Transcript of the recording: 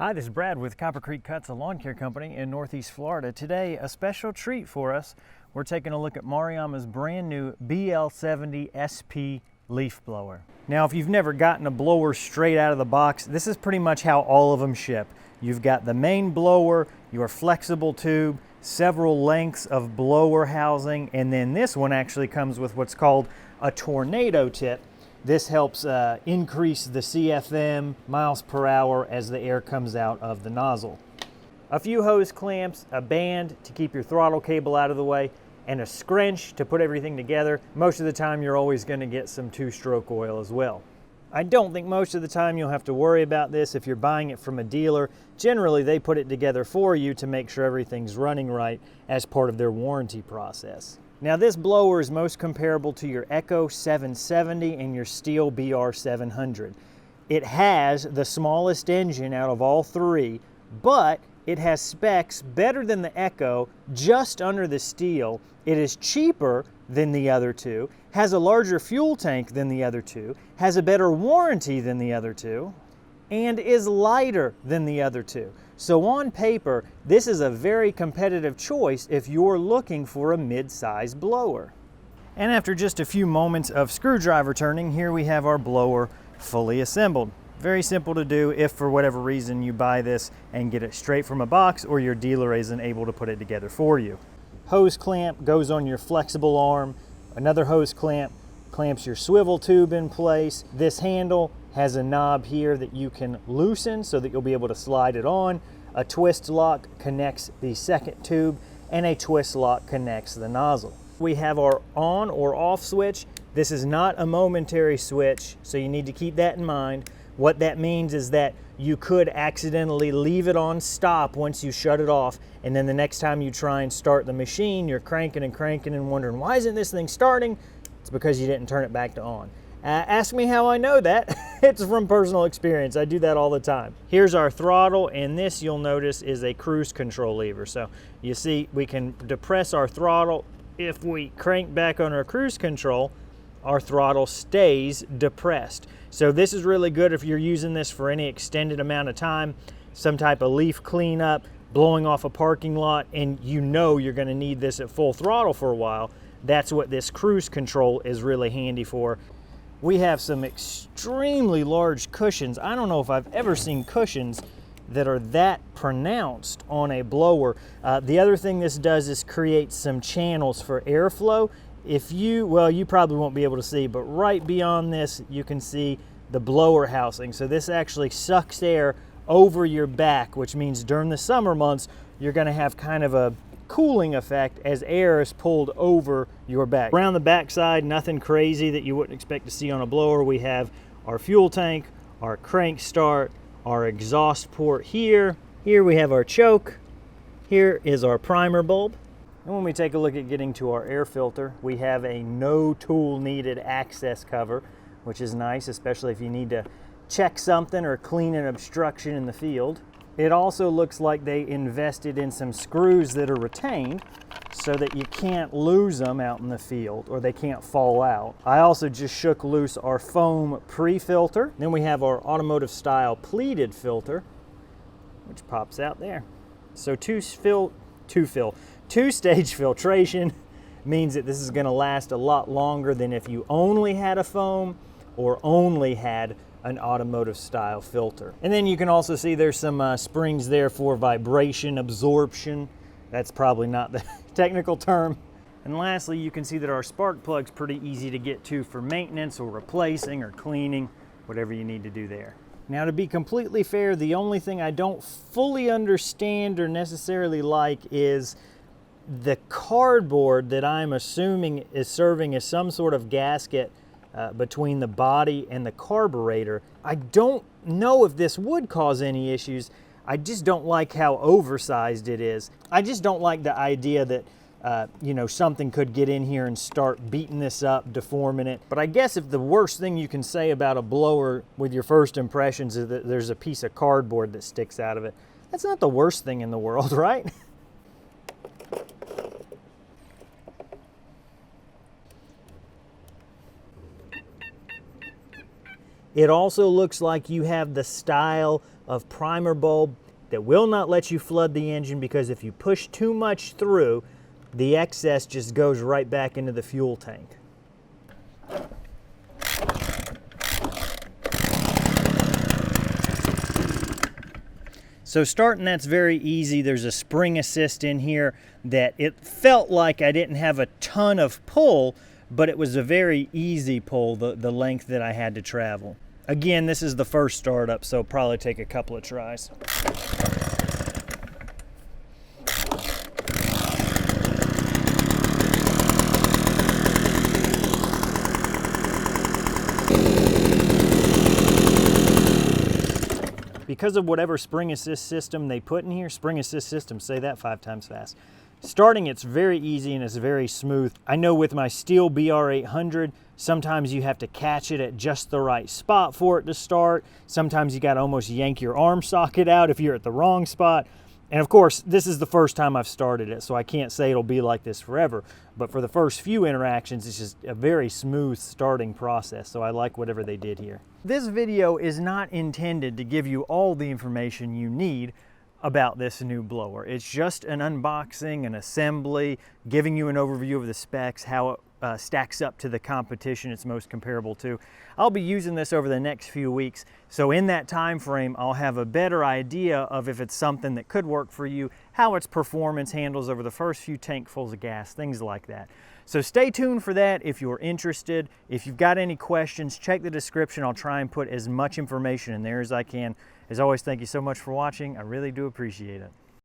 Hi, this is Brad with Copper Creek Cuts, a lawn care company in Northeast Florida. Today, a special treat for us. We're taking a look at Maruyama's brand new BL70SP leaf blower. Now, if you've never gotten a blower straight out of the box, this is pretty much how all of them ship. You've got the main blower, your flexible tube, several lengths of blower housing, and then this one actually comes with what's called a tornado tip. This helps increase the CFM, miles per hour, as the air comes out of the nozzle. A few hose clamps, a band to keep your throttle cable out of the way, and a scrunch to put everything together. Most of the time you're always going to get some two-stroke oil as well. I don't think most of the time you'll have to worry about this if you're buying it from a dealer. Generally they put it together for you to make sure everything's running right as part of their warranty process. Now, this blower is most comparable to your Echo 770 and your STIHL BR700. It has the smallest engine out of all three, but it has specs better than the Echo, just under the STIHL. It is cheaper than the other two, has a larger fuel tank than the other two, has a better warranty than the other two, and is lighter than the other two. So on paper, this is a very competitive choice if you're looking for a mid-size blower. And after just a few moments of screwdriver turning, here we have our blower fully assembled. Very simple to do if for whatever reason you buy this and get it straight from a box or your dealer isn't able to put it together for you. Hose clamp goes on your flexible arm. Another hose clamp clamps your swivel tube in place. This handle has a knob here that you can loosen so that you'll be able to slide it on. A twist lock connects the second tube, and a twist lock connects the nozzle. We have our on or off switch. This is not a momentary switch, so you need to keep that in mind. What that means is that you could accidentally leave it on stop once you shut it off, and then the next time you try and start the machine, you're cranking and wondering, why isn't this thing starting? It's because you didn't turn it back to on. Ask me how I know that. It's from personal experience. I do that all the time. Here's our throttle, and this, you'll notice, is a cruise control lever. So you see we can depress our throttle. If we crank back on our cruise control, our throttle stays depressed. So this is really good if you're using this for any extended amount of time, some type of leaf cleanup, blowing off a parking lot, and you know you're going to need this at full throttle for a while. That's what this cruise control is really handy for. We have some extremely large cushions. I don't know if I've ever seen cushions that are that pronounced on a blower. The other thing this does is create some channels for airflow. You probably won't be able to see, but right beyond this, you can see the blower housing. So this actually sucks air over your back, which means during the summer months, you're gonna have kind of a cooling effect as air is pulled over your back. Around the back side, nothing crazy that you wouldn't expect to see on a blower. We have our fuel tank, our crank start, our exhaust port here. Here we have our choke. Here is our primer bulb. And when we take a look at getting to our air filter, we have a no tool needed access cover, which is nice, especially if you need to check something or clean an obstruction in the field. It also looks like they invested in some screws that are retained so that you can't lose them out in the field or they can't fall out. I also just shook loose our foam pre-filter. Then we have our automotive style pleated filter, which pops out there. So two-stage filtration means that this is going to last a lot longer than if you only had a foam or only had an automotive style filter. And then you can also see there's some springs there for vibration absorption. That's probably not the technical term. And lastly, you can see that our spark plug's pretty easy to get to for maintenance or replacing or cleaning, whatever you need to do there. Now, to be completely fair, the only thing I don't fully understand or necessarily like is the cardboard that I'm assuming is serving as some sort of gasket between the body and the carburetor. I don't know if this would cause any issues. I just don't like how oversized it is. I just don't like the idea that something could get in here and start beating this up, deforming it. But I guess if the worst thing you can say about a blower with your first impressions is that there's a piece of cardboard that sticks out of it, that's not the worst thing in the world, right? It also looks like you have the style of primer bulb that will not let you flood the engine, because if you push too much through, the excess just goes right back into the fuel tank. So starting, that's very easy. There's a spring assist in here that it felt like I didn't have a ton of pull, but it was a very easy pull, the length that I had to travel. Again, this is the first startup, so it'll probably take a couple of tries. Because of whatever spring assist system they put in here, spring assist system, say that 5 times fast. Starting, it's very easy and it's very smooth. I know with my STIHL BR800, sometimes you have to catch it at just the right spot for it to start. Sometimes you got to almost yank your arm socket out if you're at the wrong spot. And of course, this is the first time I've started it, so I can't say it'll be like this forever. But for the first few interactions, it's just a very smooth starting process, so I like whatever they did here. This video is not intended to give you all the information you need about this new blower. It's just an unboxing, an assembly, giving you an overview of the specs, how it stacks up to the competition it's most comparable to. I'll be using this over the next few weeks, so in that time frame I'll have a better idea of if it's something that could work for you, how its performance handles over the first few tankfuls of gas, things like that. So stay tuned for that if you're interested. If you've got any questions, check the description. I'll try and put as much information in there as I can. As always, thank you so much for watching. I really do appreciate it.